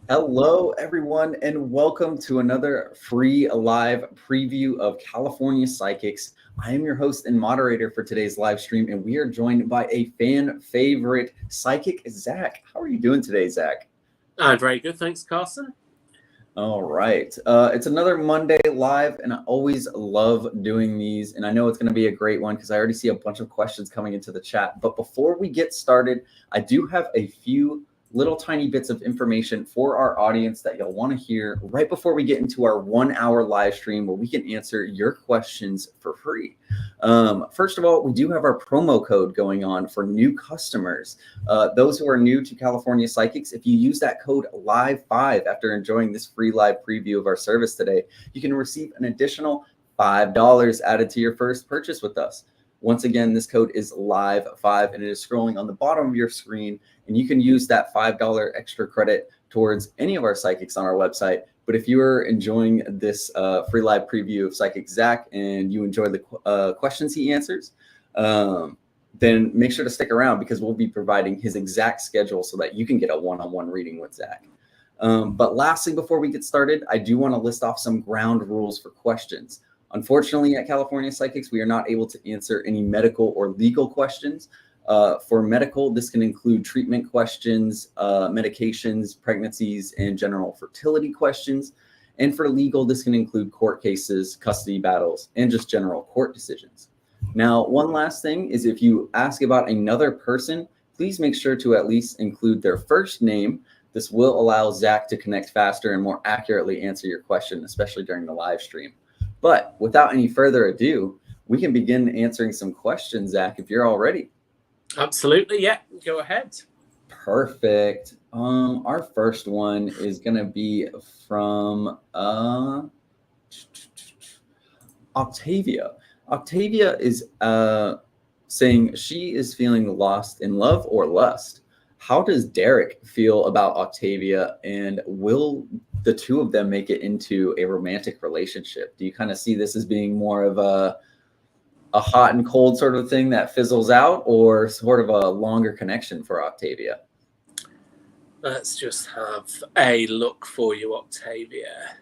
Hello, everyone, and welcome to another free live preview of California Psychics. I am your host and moderator for today's live stream, and we are joined by a fan favorite, Psychic Zack. How are you doing today, Zack? I'm very good, thanks, Carson. All right. It's another Monday live, and I always love doing these. And I know it's going to be a great one because I already see a bunch of questions coming into the chat. But before we get started, I do have a few little tiny bits of information for our audience that you'll want to hear right before we get into our 1 hour live stream where we can answer your questions for free. First of all, we do have our promo code going on for new customers. Those who are new to California Psychics, if you use that code LIVE5 after enjoying this free live preview of our service today, you can receive an additional $5 added to your first purchase with us. Once again, this code is LIVE5 and it is scrolling on the bottom of your screen, and you can use that $5 extra credit towards any of our psychics on our website. But if you are enjoying this free live preview of Psychic Zack and you enjoy the questions he answers, then make sure to stick around because we'll be providing his exact schedule so that you can get a one-on-one reading with Zack. But lastly, before we get started, I do want to list off some ground rules for questions. Unfortunately, at California Psychics, we are not able to answer any medical or legal questions. For medical, this can include treatment questions, medications, pregnancies, and general fertility questions. And for legal, this can include court cases, custody battles, and just general court decisions. Now, one last thing is if you ask about another person, please make sure to at least include their first name. This will allow Zack to connect faster and more accurately answer your question, especially during the live stream. But without any further ado, we can begin answering some questions, Zack, if you're all ready. Absolutely, yeah, go ahead. Perfect. Our first one is going to be from Octavia. Octavia is saying she is feeling lost in love or lust. How does Derek feel about Octavia, and will the two of them make it into a romantic relationship? Do you kind of see this as being more of a hot and cold sort of thing that fizzles out, or sort of a longer connection for Octavia? Let's just have a look for you, Octavia.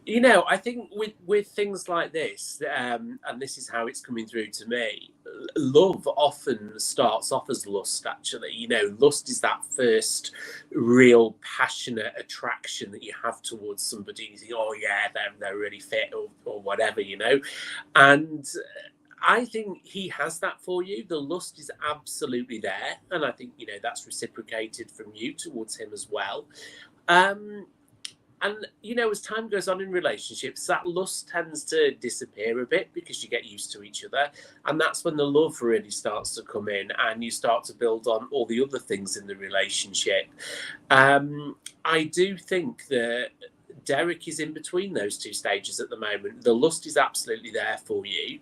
You know, I think with things like this, and this is how it's coming through to me, love often starts off as lust, actually. You know, lust is that first real passionate attraction that you have towards somebody. You think, oh, yeah, they're really fit or whatever, you know. And I think he has that for you. The lust is absolutely there. And I think, you know, that's reciprocated from you towards him as well. And, you know, as time goes on in relationships, that lust tends to disappear a bit because you get used to each other. And that's when the love really starts to come in and you start to build on all the other things in the relationship. I do think that Derek is in between those two stages at the moment. The lust is absolutely there for you.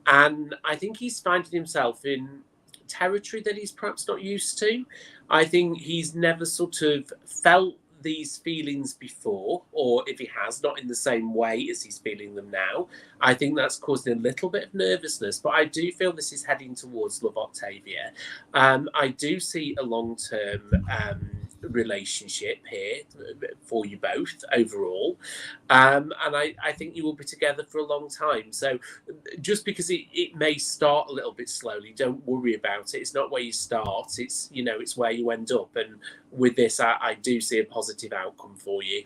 And I think he's finding himself in territory that he's perhaps not used to. I think he's never sort of felt these feelings before, or if he has, not in the same way as he's feeling them now. I think that's causing a little bit of nervousness, but I do feel this is heading towards love, Octavia. I do see a long-term relationship here for you both overall, and I think you will be together for a long time. So just because it may start a little bit slowly, don't worry about it. It's not where you start, it's, you know, it's where you end up. And with this, I do see a positive outcome for you.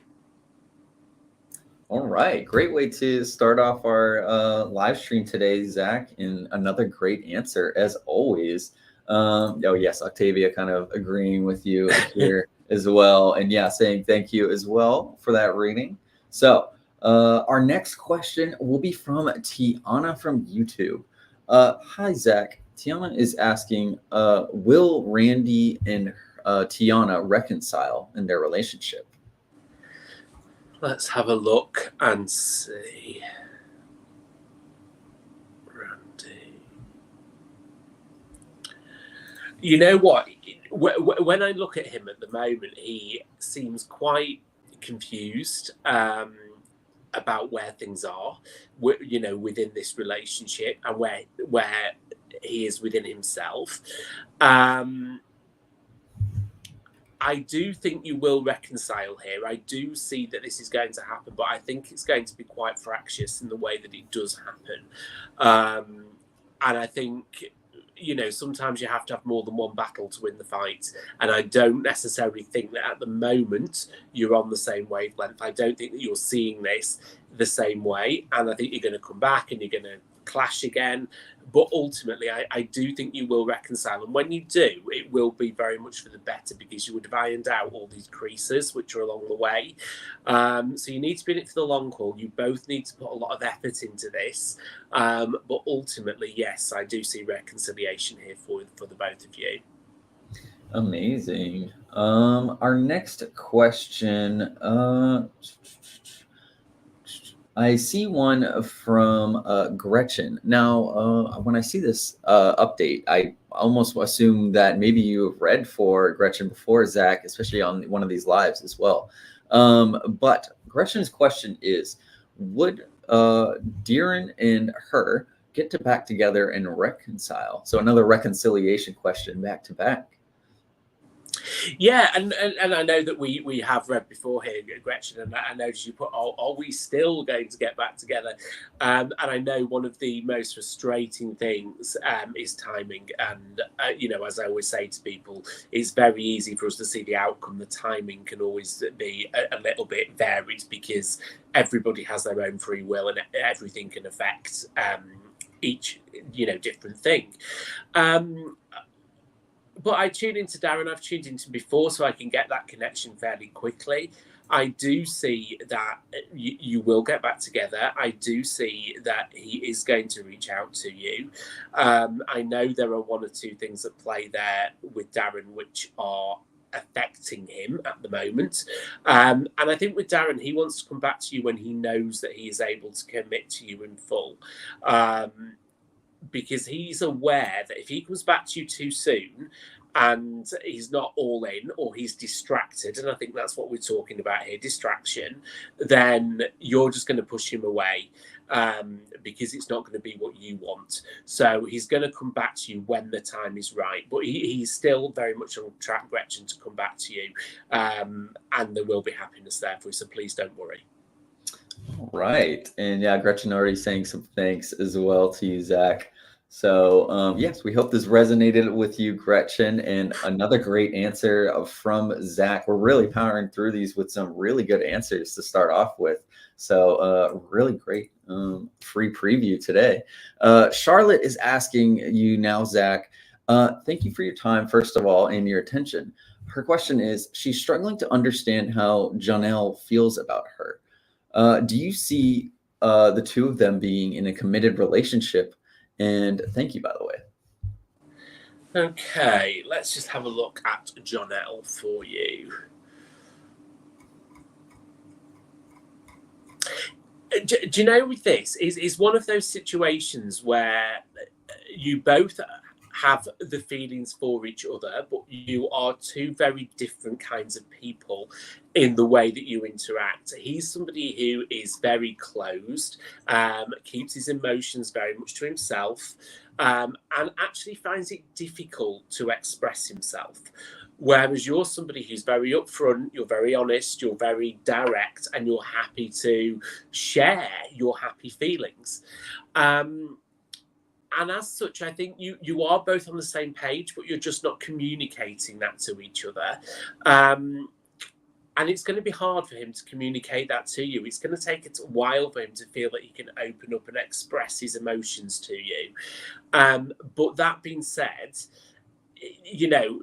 All right, great way to start off our live stream today, Zack, and another great answer as always. Oh yes, Octavia kind of agreeing with you here as well, and yeah, saying thank you as well for that reading. So our next question will be from Tiana from YouTube. Hi Zack, Tiana is asking, will Randy and Tiana reconcile in their relationship? Let's have a look and see. Randy. You know what? When I look at him at the moment, he seems quite confused about where things are, you know, within this relationship, and where he is within himself. I do think you will reconcile here. I do see that this is going to happen, but I think it's going to be quite fractious in the way that it does happen. And I think, sometimes you have to have more than one battle to win the fight. And I don't necessarily think that at the moment you're on the same wavelength. I don't think that you're seeing this the same way. And I think you're going to come back and you're going to clash again. But ultimately, I do think you will reconcile. And when you do, it will be very much for the better, because you would have ironed out all these creases which are along the way. So you need to be in it for the long haul. You both need to put a lot of effort into this. But ultimately, yes, I do see reconciliation here for the both of you. Amazing. Our next question. I see one from Gretchen. Now, when I see this update, I almost assume that maybe you have read for Gretchen before, Zach, especially on one of these lives as well. But Gretchen's question is, would Darren and her get back together and reconcile? So another reconciliation question back to back. Yeah, and I know that we have read before here, Gretchen, and I noticed you put, are we still going to get back together? And I know one of the most frustrating things is timing. And, as I always say to people, it's very easy for us to see the outcome. The timing can always be a little bit varied, because everybody has their own free will and everything can affect each, different thing. But I tune into Darren. I've tuned into him before, so I can get that connection fairly quickly. I do see that you will get back together. I do see that he is going to reach out to you. I know there are one or two things at play there with Darren which are affecting him at the moment. And I think with Darren, he wants to come back to you when he knows that he is able to commit to you in full. Because he's aware that if he comes back to you too soon and he's not all in, or he's distracted, and I think that's what we're talking about here, distraction, then you're just going to push him away, because it's not going to be what you want. So he's going to come back to you when the time is right. But he's still very much on track, Gretchen, to come back to you. And there will be happiness there for you, so please don't worry. Right. And yeah, Gretchen already saying some thanks as well to you, Zach. So yes, we hope this resonated with you, Gretchen, and another great answer from Zach. We're really powering through these with some really good answers to start off with. So really great free preview today. Charlotte is asking you now, Zach, thank you for your time, first of all, and your attention. Her question is, she's struggling to understand how Janelle feels about her. Do you see the two of them being in a committed relationship? And thank you, by the way. Okay, let's just have a look at Janelle for you. Do you know, with this, is one of those situations where you both have the feelings for each other, but you are two very different kinds of people in the way that you interact. He's somebody who is very closed, keeps his emotions very much to himself, and actually finds it difficult to express himself. Whereas you're somebody who's very upfront, you're very honest, you're very direct, and you're happy to share your happy feelings. And as such, I think you are both on the same page, but you're just not communicating that to each other. And it's going to be hard for him to communicate that to you. It's going to take a while for him to feel that he can open up and express his emotions to you. But that being said,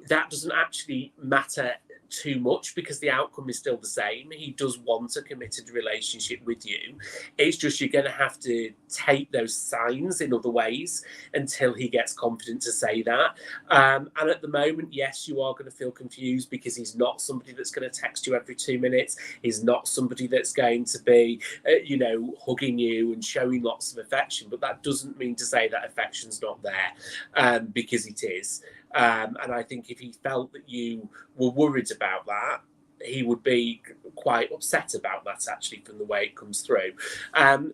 that doesn't actually matter too much, because the outcome is still the same. He does want a committed relationship with you. It's just you're going to have to take those signs in other ways until he gets confident to say that. And at the moment, yes, you are going to feel confused, because he's not somebody that's going to text you every 2 minutes. He's not somebody that's going to be, hugging you and showing lots of affection. But that doesn't mean to say that affection's not there, because it is. And I think if he felt that you were worried about that, he would be quite upset about that actually from the way it comes through.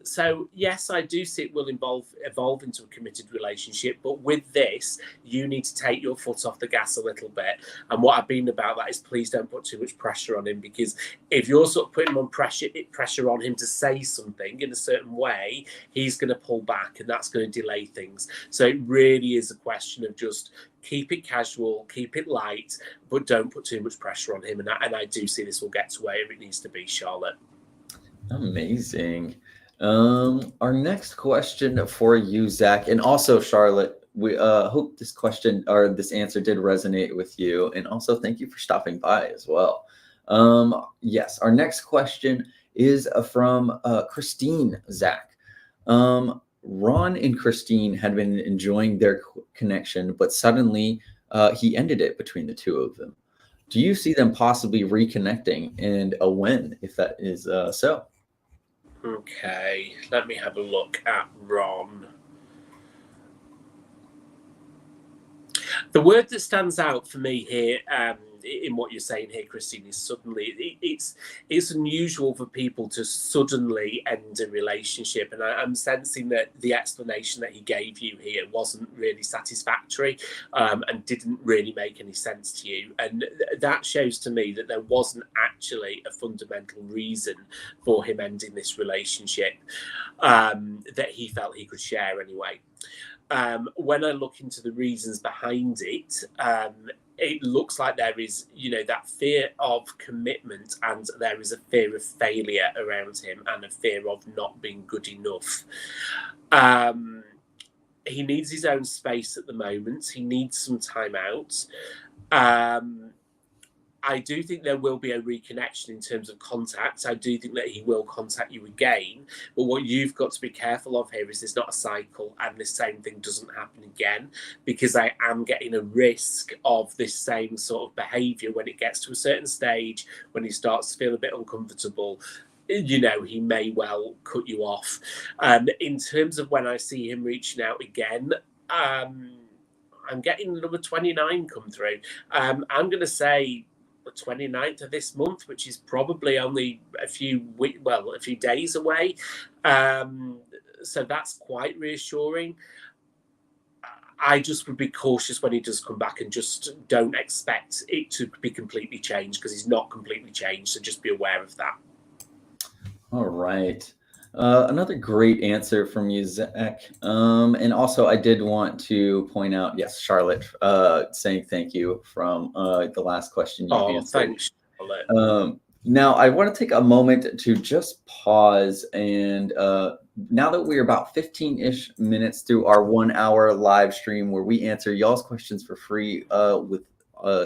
So yes, I do see it will evolve into a committed relationship, but with this, you need to take your foot off the gas a little bit. And what I've been about that is please don't put too much pressure on him, because if you're sort of putting pressure on him to say something in a certain way, he's going to pull back, and that's going to delay things. So it really is a question of just keep it casual, keep it light, but don't put too much pressure on him. And I do see this will get to where it needs to be, Charlotte. Amazing. Our next question for you, Zach, and also Charlotte, we hope this question or this answer did resonate with you. And also thank you for stopping by as well. Yes, our next question is from Christine, Zach. Ron and Christine had been enjoying their connection, but suddenly he ended it between the two of them. Do you see them possibly reconnecting, and when, if that is so? Okay, let me have a look at Ron. The word that stands out for me here, in what you're saying here, Christine, is suddenly. It's unusual for people to suddenly end a relationship, and I'm sensing that the explanation that he gave you here wasn't really satisfactory, and didn't really make any sense to you. And that shows to me that there wasn't actually a fundamental reason for him ending this relationship, that he felt he could share anyway. When I look into the reasons behind it, it looks like there is, that fear of commitment, and there is a fear of failure around him, and a fear of not being good enough. He needs his own space at the moment. He needs some time out. I do think there will be a reconnection in terms of contact. I do think that he will contact you again. But what you've got to be careful of here is there's not a cycle, and this same thing doesn't happen again, because I am getting a risk of this same sort of behaviour when it gets to a certain stage, when he starts to feel a bit uncomfortable. He may well cut you off. In terms of when I see him reaching out again, I'm getting number 29 come through. I'm going to say the 29th of this month, which is probably only a few days away. So that's quite reassuring. I just would be cautious when he does come back, and just don't expect it to be completely changed, because he's not completely changed. So just be aware of that. All right. Another great answer from you, Zach. And also, I did want to point out, yes, Charlotte, saying thank you from the last question you answered. Thanks, Charlotte. Now, I want to take a moment to just pause. And now that we're about 15-ish minutes through our 1 hour live stream where we answer y'all's questions for free with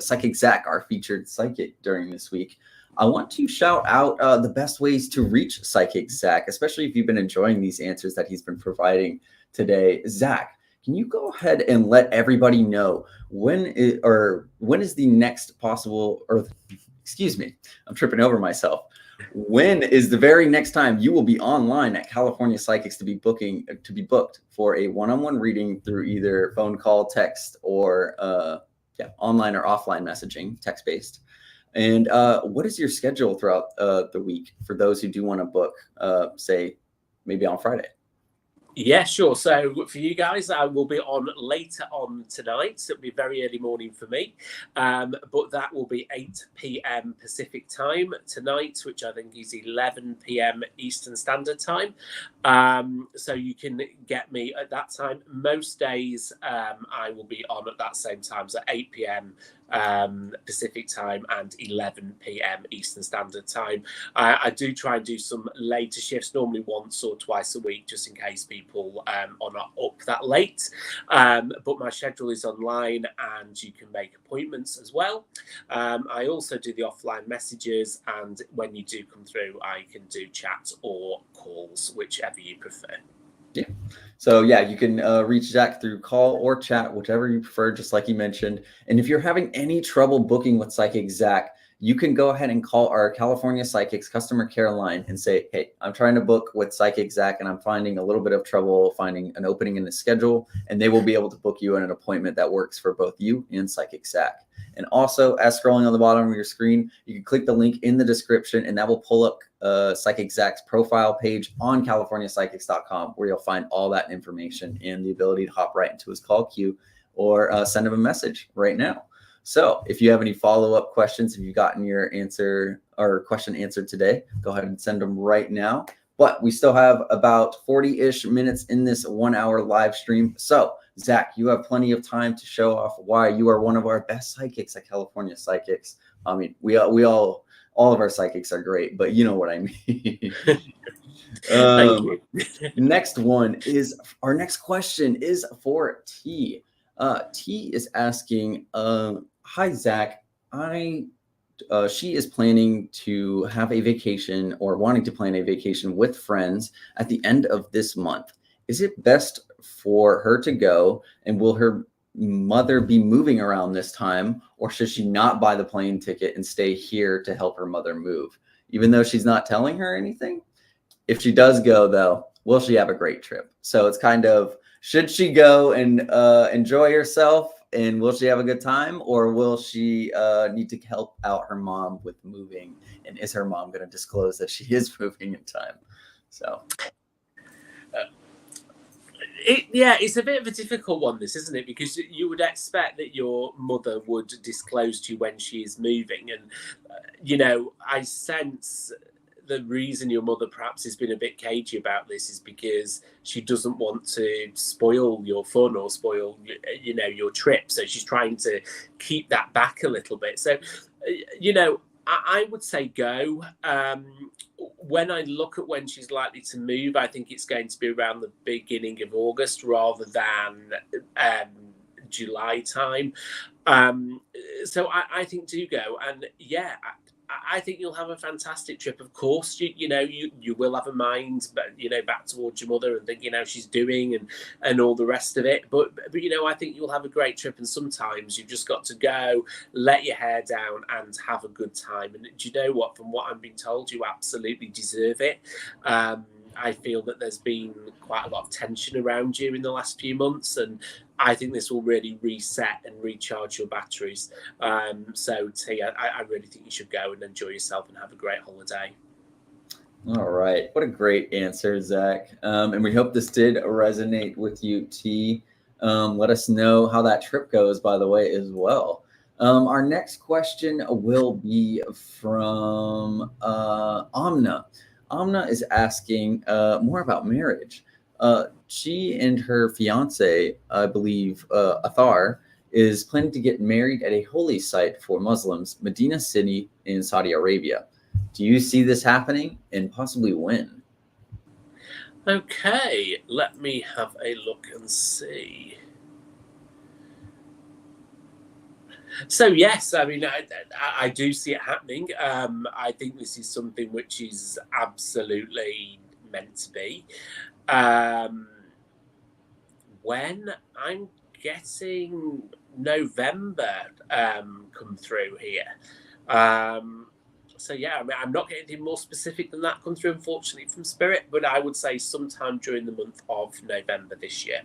Psychic Zack, our featured psychic during this week, I want to shout out the best ways to reach Psychic Zack, especially if you've been enjoying these answers that he's been providing today. Zach, can you go ahead and let everybody know when is the next possible, or excuse me, I'm tripping over myself. When is the very next time you will be online at California Psychics to be booked for a one-on-one reading through either phone call, text, or online or offline messaging, text-based? And what is your schedule throughout the week for those who do want to book, say, maybe on Friday? Yeah, sure. So for you guys, I will be on later on tonight. So it'll be very early morning for me. But that will be 8 p.m. Pacific time tonight, which I think is 11 p.m. Eastern Standard Time. So you can get me at that time. Most days I will be on at that same time, so 8 p.m. Pacific time and 11 p.m. Eastern Standard Time. I do try and do some later shifts, normally once or twice a week, just in case people are not up that late. But my schedule is online, and you can make appointments as well. I also do the offline messages, and when you do come through, I can do chat or calls, whichever you prefer. Yeah. So yeah, you can reach Zach through call or chat, whichever you prefer, just like you mentioned. And if you're having any trouble booking with Psychic Zack, you can go ahead and call our California Psychics customer care line and say, hey, I'm trying to book with Psychic Zack and I'm finding a little bit of trouble finding an opening in the schedule, and they will be able to book you in an appointment that works for both you and Psychic Zack. And also, as scrolling on the bottom of your screen, you can click the link in the description and that will pull up Psychic Zack's profile page on CaliforniaPsychics.com, where you'll find all that information and the ability to hop right into his call queue or send him a message right now. So if you have any follow-up questions, if you've gotten your answer or question answered today, go ahead and send them right now. But we still have about 40-ish minutes in this 1 hour live stream. So Zack, you have plenty of time to show off why you are one of our best psychics at California Psychics. I mean, we all of our psychics are great, but you know what I mean. Thank you. Our next question is for T. T is asking, hi, Zack. She is planning to have a vacation or wanting to plan a vacation with friends at the end of this month. Is it best for her to go, and will her mother be moving around this time, or should she not buy the plane ticket and stay here to help her mother move, even though she's not telling her anything? If she does go, though, will she have a great trip? So it's kind of, should she go and enjoy herself, and will she have a good time, or will she need to help out her mom with moving? And is her mom going to disclose that she is moving in time? So. It's a bit of a difficult one, this, isn't it? Because you would expect that your mother would disclose to you when she is moving. And, I sense the reason your mother perhaps has been a bit cagey about this is because she doesn't want to spoil your fun or spoil, your trip. So she's trying to keep that back a little bit. So, I would say go. When I look at when she's likely to move, I think it's going to be around the beginning of August rather than July time. So I think do go. And yeah, I think you'll have a fantastic trip. Of course, you will have a mind, but back towards your mother and thinking how she's doing and all the rest of it. But I think you'll have a great trip. And sometimes you've just got to go, let your hair down, and have a good time. And do you know what? From what I'm being told, you absolutely deserve it. I feel that there's been quite a lot of tension around you in the last few months, and I think this will really reset and recharge your batteries. So, T, I really think you should go and enjoy yourself and have a great holiday. All right. What a great answer, Zack. And we hope this did resonate with you, T. Let us know how that trip goes, by the way, as well. Our next question will be from Amna. Amna is asking more about marriage. She and her fiance, I believe, Athar, is planning to get married at a holy site for Muslims, Medina City in Saudi Arabia. Do you see this happening, and possibly when? Okay, let me have a look and see. So yes, I mean, I do see it happening. I think this is something which is absolutely meant to be. When I'm getting November come through here. So yeah, I mean, I'm not getting anything more specific than that come through, unfortunately, from Spirit, but I would say sometime during the month of November this year.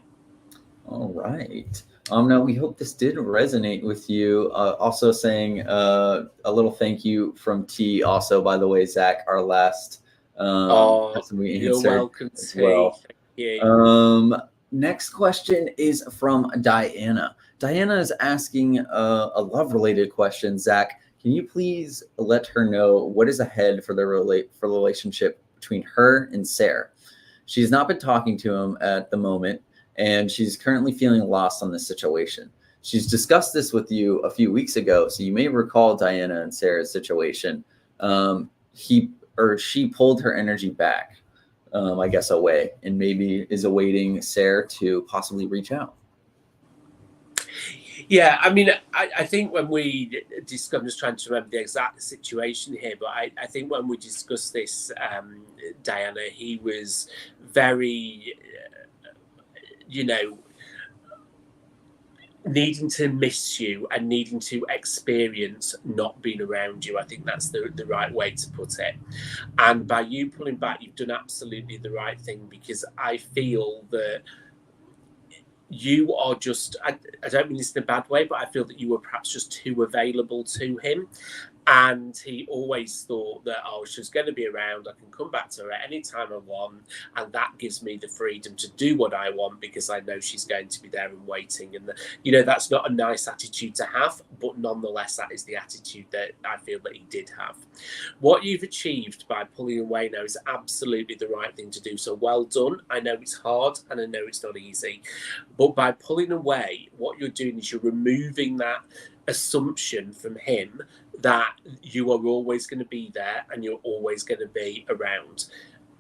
All right. No, we hope this did resonate with you. Also saying a little thank you from T. Also, by the way, Zack, our last person we answered. You're welcome, T. Well. Thank you. Next question is from Diana. Diana is asking a love-related question. Zack, can you please let her know what is ahead for the relationship between her and Sarah? She's not been talking to him at the moment, and she's currently feeling lost on this situation. She's discussed this with you a few weeks ago, so you may recall Diana and Sarah's situation. She pulled her energy back, I guess, away, and maybe is awaiting Sarah to possibly reach out. Yeah, I mean, I think when we discussed, I'm just trying to remember the exact situation here, but I think when we discussed this, Diana, he was very, needing to miss you and needing to experience not being around you. I think that's the right way to put it. And by you pulling back, you've done absolutely the right thing, because I feel that you are just, I don't mean this in a bad way, but I feel that you were perhaps just too available to him. And he always thought that, oh, she's going to be around. I can come back to her at any time I want. And that gives me the freedom to do what I want, because I know she's going to be there and waiting. And, that's not a nice attitude to have. But nonetheless, that is the attitude that I feel that he did have. What you've achieved by pulling away now is absolutely the right thing to do. So well done. I know it's hard and I know it's not easy. But by pulling away, what you're doing is you're removing that assumption from him that you are always going to be there and you're always going to be around.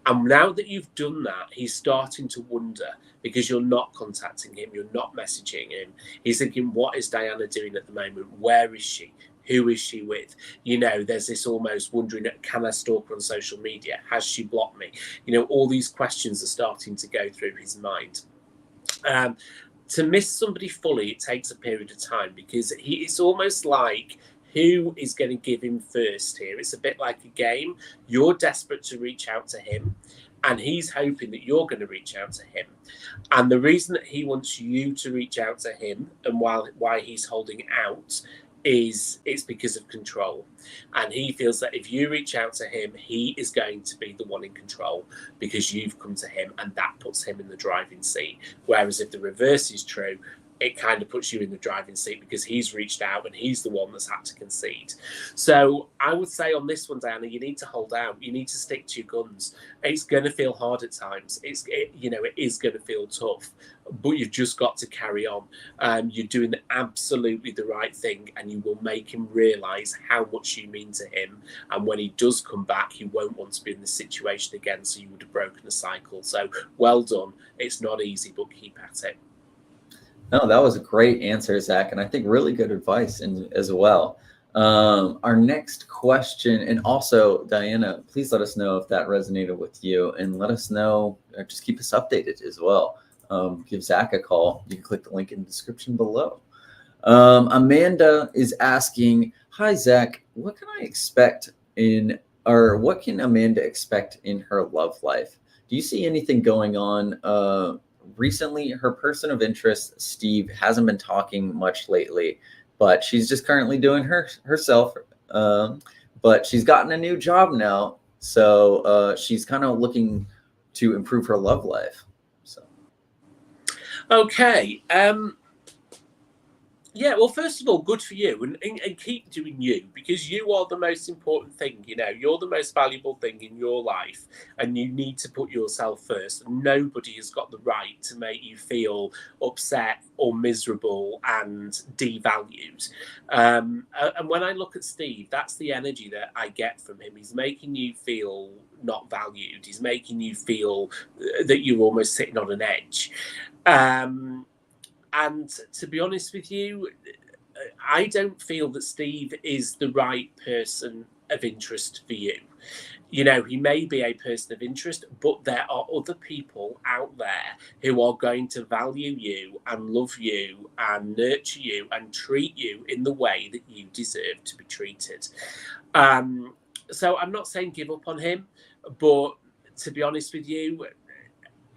And now that you've done that, he's starting to wonder, because you're not contacting him, you're not messaging him. He's thinking, what is Diana doing at the moment? Where is she? Who is she with? There's this almost wondering, can I stalk her on social media? Has she blocked me? All these questions are starting to go through his mind. To miss somebody fully, it takes a period of time, because it's almost like, who is going to give him first here? It's a bit like a game. You're desperate to reach out to him, and he's hoping that you're going to reach out to him. And the reason that he wants you to reach out to him, and why he's holding out, is it's because of control. And he feels that if you reach out to him, he is going to be the one in control, because you've come to him, and that puts him in the driving seat. Whereas if the reverse is true, it kind of puts you in the driving seat, because he's reached out and he's the one that's had to concede. So I would say on this one, Diana, you need to hold out. You need to stick to your guns. It's going to feel hard at times. It is going to feel tough, but you've just got to carry on. You're doing absolutely the right thing, and you will make him realise how much you mean to him. And when he does come back, he won't want to be in this situation again, so you would have broken a cycle. So well done. It's not easy, but keep at it. No, that was a great answer, Zach, and I think really good advice as well. Our next question, and also, Diana, please let us know if that resonated with you, and let us know, just keep us updated as well. Give Zach a call. You can click the link in the description below. Amanda is asking, hi, Zach, what can Amanda expect in her love life? Do you see anything going on recently? Her person of interest, Steve, hasn't been talking much lately, but she's just currently doing herself. But she's gotten a new job now, so she's kind of looking to improve her love life. So, okay. Yeah, well, first of all, good for you, and keep doing you, because you are the most important thing. You're the most valuable thing in your life, and you need to put yourself first. Nobody has got the right to make you feel upset or miserable and devalued. And when I look at Steve, that's the energy that I get from him. He's making you feel not valued. He's making you feel that you're almost sitting on an edge. And to be honest with you, I don't feel that Steve is the right person of interest for you. He may be a person of interest, but there are other people out there who are going to value you and love you and nurture you and treat you in the way that you deserve to be treated. So I'm not saying give up on him, but to be honest with you,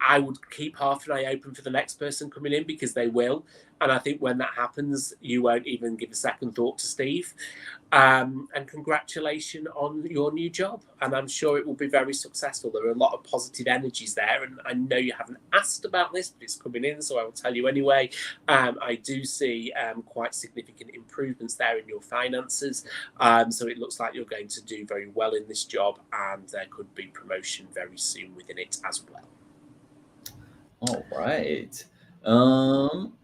I would keep half an eye open for the next person coming in, because they will. And I think when that happens, you won't even give a second thought to Steve. And congratulations on your new job. And I'm sure it will be very successful. There are a lot of positive energies there. And I know you haven't asked about this, but it's coming in, so I will tell you anyway. I do see quite significant improvements there in your finances. So it looks like you're going to do very well in this job, and there could be promotion very soon within it as well. All right.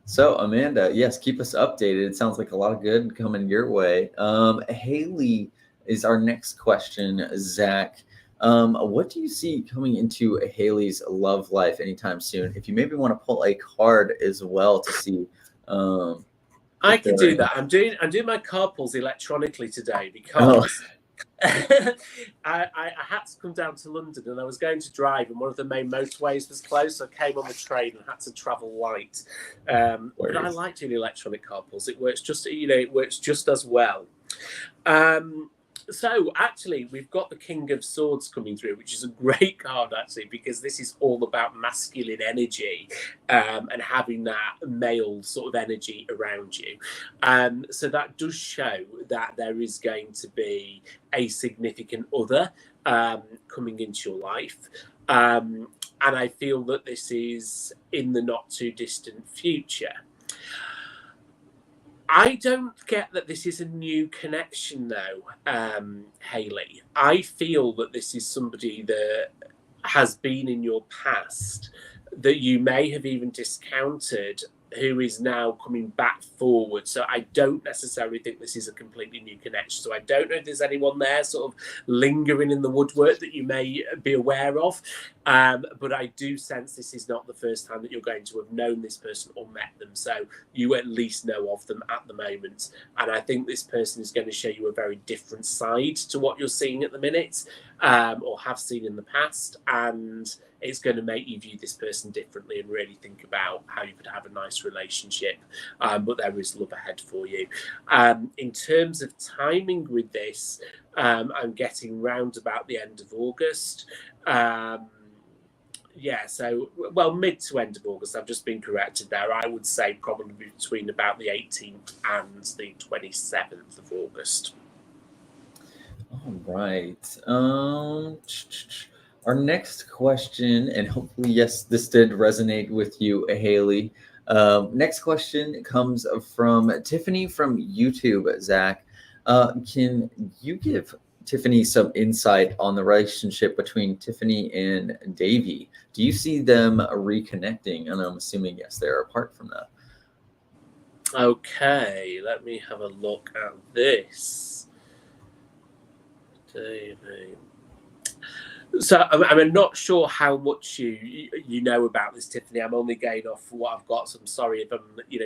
So Amanda, yes, keep us updated. It sounds like a lot of good coming your way. Haley is our next question, Zach. What do you see coming into Haley's love life anytime soon? If you maybe want to pull a card as well to see. I can do that. I'm doing my card pulls electronically today, because I had to come down to London, and I was going to drive, and one of the main motorways was closed, so I came on the train and had to travel light. But I like doing electronic card pulls. It works just, it works just as well. So actually, we've got the King of Swords coming through, which is a great card actually, because this is all about masculine energy and having that male sort of energy around you. So that does show that there is going to be a significant other coming into your life. And I feel that this is in the not too distant future. I don't get that this is a new connection, though, Hayley. I feel that this is somebody that has been in your past that you may have even discounted, who is now coming back forward. So I don't necessarily think this is a completely new connection. So I don't know if there's anyone there sort of lingering in the woodwork that you may be aware of. But I do sense this is not the first time that you're going to have known this person or met them. So you at least know of them at the moment. And I think this person is going to show you a very different side to what you're seeing at the minute, or have seen in the past. And it's going to make you view this person differently and really think about how you could have a nice relationship. But there is love ahead for you. In terms of timing with this, I'm getting round about the end of August. Yeah, so, well, mid to end of August. I've just been corrected there. I would say probably between about the 18th and the 27th of August. All right. Our next question, and hopefully, yes, this did resonate with you, Hayley. Next question comes from Tiffany from YouTube, Zach. Can you give Tiffany some insight on the relationship between Tiffany and Davey? Do you see them reconnecting? And I'm assuming, yes, they're apart from that. Okay, let me have a look at this. Davey. So I'm not sure how much you know about this, Tiffany. I'm only going off what I've got, so I'm sorry if I'm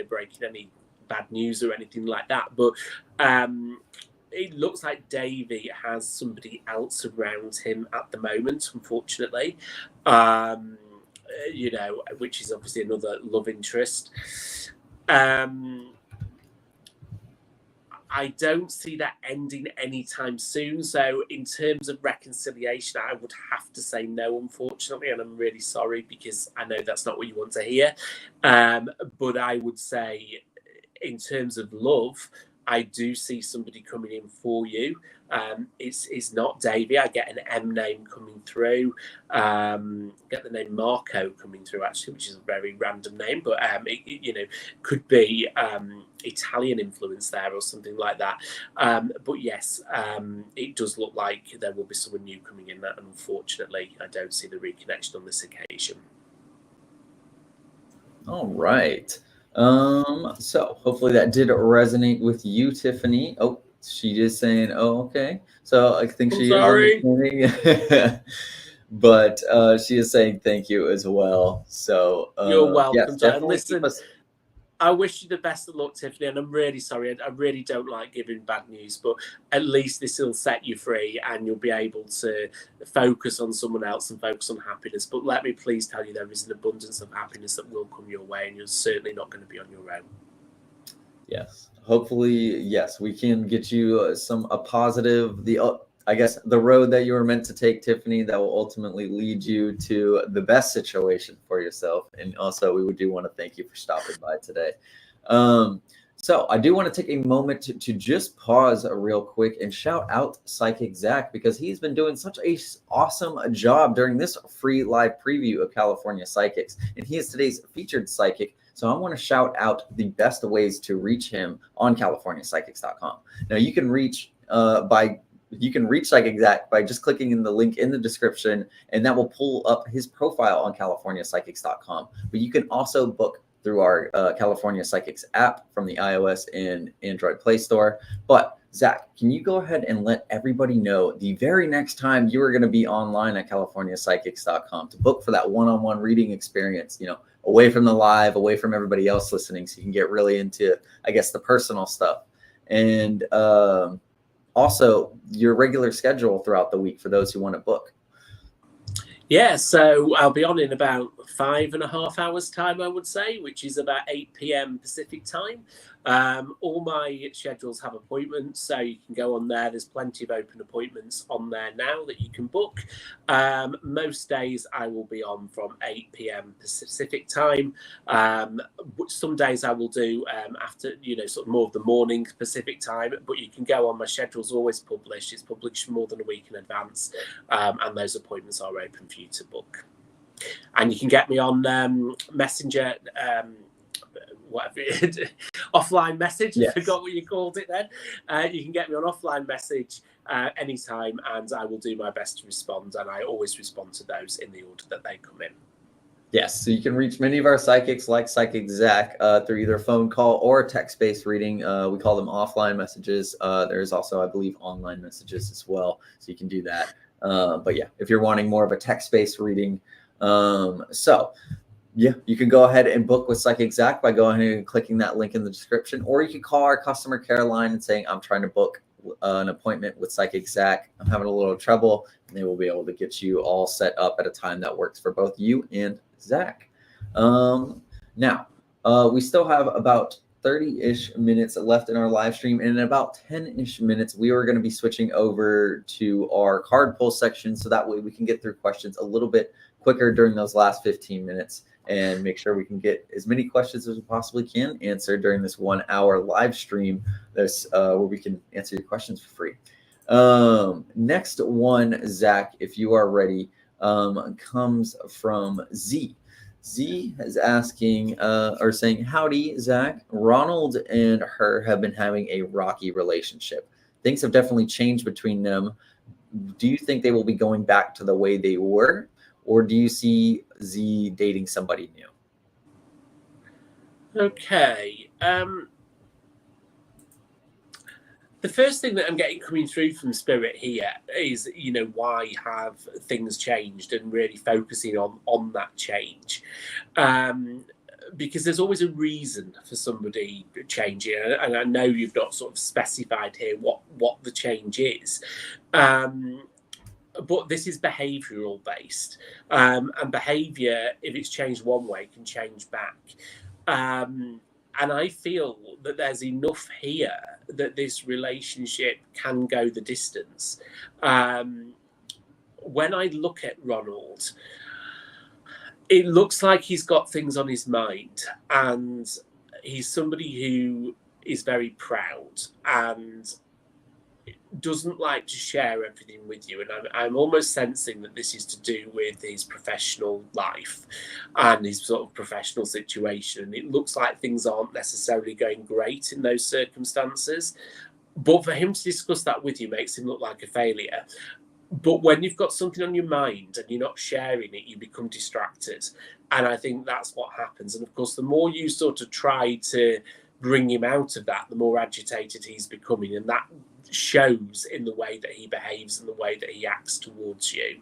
breaking any bad news or anything like that. But it looks like Davey has somebody else around him at the moment, unfortunately. Which is obviously another love interest. I don't see that ending anytime soon. So in terms of reconciliation, I would have to say no, unfortunately. And I'm really sorry, because I know that's not what you want to hear. But I would say in terms of love, I do see somebody coming in for you. It's not Davey. I get an M name coming through. Get the name Marco coming through, actually, which is a very random name, but it could be Italian influence there or something like that. But yes, it does look like there will be someone new coming in, and unfortunately, I don't see the reconnection on this occasion. All right. So hopefully that did resonate with you, Tiffany. Oh, she is saying, oh, okay. So I think she is understanding. But she is saying thank you as well. So you're welcome. Yes, definitely. Listen, I wish you the best of luck, Tiffany, and I'm really sorry. I really don't like giving bad news, but at least this will set you free and you'll be able to focus on someone else and focus on happiness. But let me please tell you, there is an abundance of happiness that will come your way, and you're certainly not going to be on your own. Yes. Hopefully, yes, we can get you a positive, I guess the road that you were meant to take, Tiffany, that will ultimately lead you to the best situation for yourself. And also, we do want to thank you for stopping by today. So I do want to take a moment to just pause real quick and shout out Psychic Zack, because he's been doing such a awesome job during this free live preview of California Psychics. And he is today's featured psychic. So I want to shout out the best ways to reach him on CaliforniaPsychics.com. Now you can reach Psychic Zack by just clicking in the link in the description, and that will pull up his profile on CaliforniaPsychics.com. But you can also book through our California Psychics app from the iOS and Android Play Store. But Zach, can you go ahead and let everybody know the very next time you are going to be online at CaliforniaPsychics.com to book for that one-on-one reading experience, away from the live, away from everybody else listening, so you can get really into, I guess, the personal stuff. And also your regular schedule throughout the week for those who want to book. Yeah, so I'll be on in about 5.5 hours time, I would say, which is about 8 p.m. Pacific time. All my schedules have appointments, so you can go on there. There's plenty of open appointments on there now that you can book. Most days I will be on from 8 p.m. Pacific time. Some days I will do after, sort of more of the morning Pacific time, but you can go on. My schedule's always published. It's published more than a week in advance, and those appointments are open for you to book. And you can get me on Messenger, whatever offline message. Yes. I forgot what you called it then. You can get me on offline message anytime, and I will do my best to respond. And I always respond to those in the order that they come in. Yes, so you can reach many of our psychics like Psychic Zack through either phone call or text-based reading. We call them offline messages. There's also, I believe, online messages as well, so you can do that. But yeah, if you're wanting more of a text-based reading, yeah, you can go ahead and book with Psychic Zack by going ahead and clicking that link in the description, or you can call our customer care line and saying, I'm trying to book an appointment with Psychic Zack. I'm having a little trouble, and they will be able to get you all set up at a time that works for both you and Zack. Now, we still have about 30-ish minutes left in our live stream, and in about 10-ish minutes, we are going to be switching over to our card pull section, so that way we can get through questions a little bit quicker during those last 15 minutes and make sure we can get as many questions as we possibly can answered during this 1 hour live stream where we can answer your questions for free. Next one, Zack, if you are ready, comes from Z. Z is asking or saying, howdy, Zack. Ronald and her have been having a rocky relationship. Things have definitely changed between them. Do you think they will be going back to the way they were? Or do you see Z dating somebody new? Okay. The first thing that I'm getting coming through from Spirit here is, why have things changed, and really focusing on that change. Because there's always a reason for somebody changing. And I know you've not sort of specified here what the change is. But this is behavioural based, and behaviour, if it's changed one way, can change back. And I feel that there's enough here that this relationship can go the distance. When I look at Ronald, it looks like he's got things on his mind, and he's somebody who is very proud and doesn't like to share everything with you. And I'm almost sensing that this is to do with his professional life and his sort of professional situation. It looks like things aren't necessarily going great in those circumstances. But for him to discuss that with you makes him look like a failure. But when you've got something on your mind and you're not sharing it, you become distracted. And I think that's what happens. And of course, the more you sort of try to bring him out of that, the more agitated he's becoming. And that shows in the way that he behaves and the way that he acts towards you.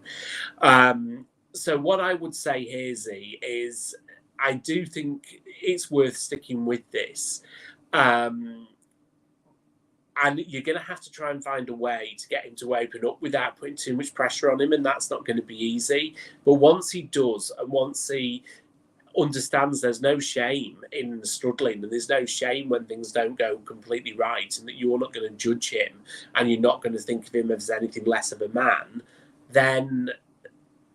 So what I would say here, Z, is I do think it's worth sticking with this. And you're going to have to try and find a way to get him to open up without putting too much pressure on him, and that's not going to be easy. But once he does, and once he understands there's no shame in struggling, and there's no shame when things don't go completely right, and that you're not going to judge him and you're not going to think of him as anything less of a man, then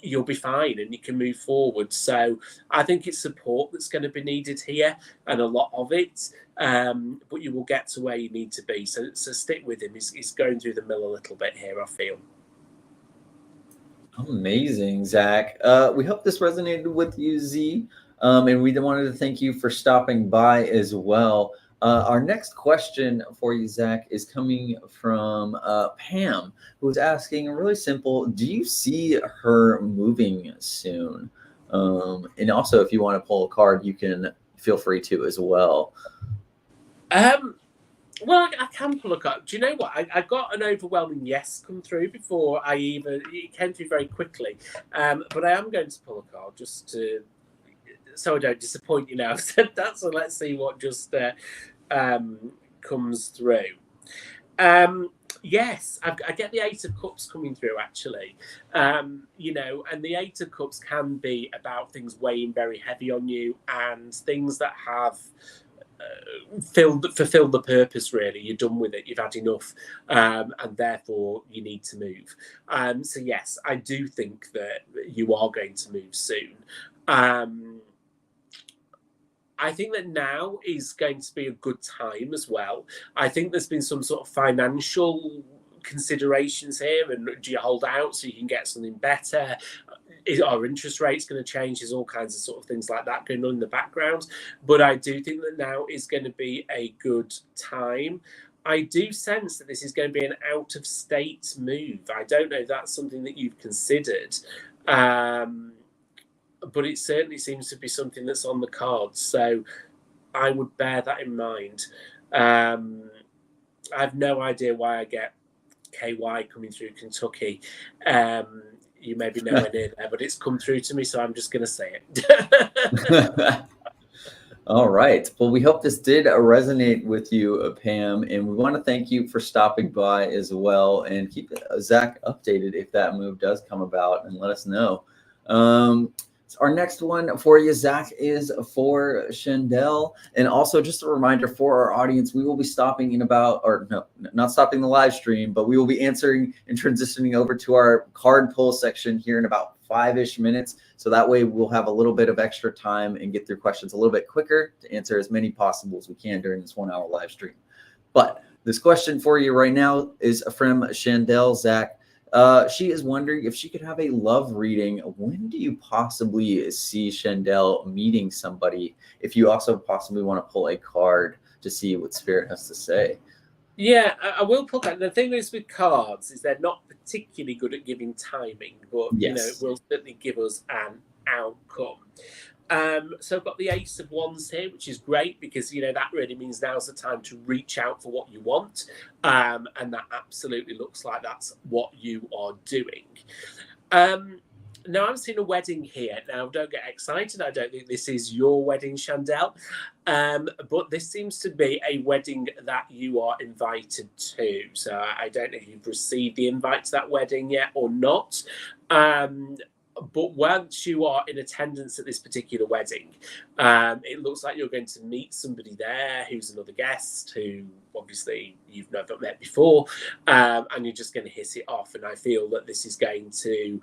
you'll be fine and you can move forward. So I think it's support that's going to be needed here, and a lot of it, but you will get to where you need to be. So stick with him. He's going through the mill a little bit here, I feel. Amazing, Zack. We hope this resonated with you, Z. And we wanted to thank you for stopping by as well. Our next question for you, Zack, is coming from Pam, who's asking really simple: do you see her moving soon? And also, if you want to pull a card, you can feel free to as well. Well, I can pull a card. Do you know what? I got an overwhelming yes come through before it came through very quickly. But I am going to pull a card just to, so I don't disappoint you now. I've said that, so let's see what just comes through. Yes, I get the Eight of Cups coming through, actually. You know, and the Eight of Cups can be about things weighing very heavy on you and things that have fulfilled the purpose. Really, you're done with it, you've had enough, and therefore you need to move. So yes, I do think that you are going to move soon. I think that now is going to be a good time as well. I think there's been some sort of financial considerations here, and do you hold out so you can get something better? Are interest rates going to change? There's all kinds of sort of things like that going on in the background. But I do think that now is going to be a good time. I do sense that this is going to be an out-of-state move. I don't know if that's something that you've considered. But it certainly seems to be something that's on the cards. So I would bear that in mind. I have no idea why I get KY coming through Kentucky. You may be nowhere near there, but it's come through to me, so I'm just going to say it. All right. Well, we hope this did resonate with you, Pam, and we want to thank you for stopping by as well, and keep Zach updated if that move does come about, and let us know. Our next one for you, Zach, is for Chandel. And also just a reminder for our audience, we will be stopping in about, or no, not stopping the live stream, but we will be answering and transitioning over to our card pull section here in about 5-ish minutes. So that way we'll have a little bit of extra time and get through questions a little bit quicker to answer as many possible as we can during this 1 hour live stream. But this question for you right now is from Chandel, Zach. She is wondering if she could have a love reading. When do you possibly see Chandel meeting somebody? If you also possibly want to pull a card to see what Spirit has to say. Yeah, I will pull that. The thing is with cards is they're not particularly good at giving timing, but Yes. you know, it will certainly give us an outcome. So I've got the Ace of Wands here, which is great because, you know, that really means now's the time to reach out for what you want. And that absolutely looks like that's what you are doing. Now, I'm seeing a wedding here. Now, don't get excited. I don't think this is your wedding, Chandel. But this seems to be a wedding that you are invited to. So I don't know if you've received the invite to that wedding yet or not. But once you are in attendance at this particular wedding, it looks like you're going to meet somebody there who's another guest who obviously you've never met before, and you're just going to hit it off. And I feel that this is going to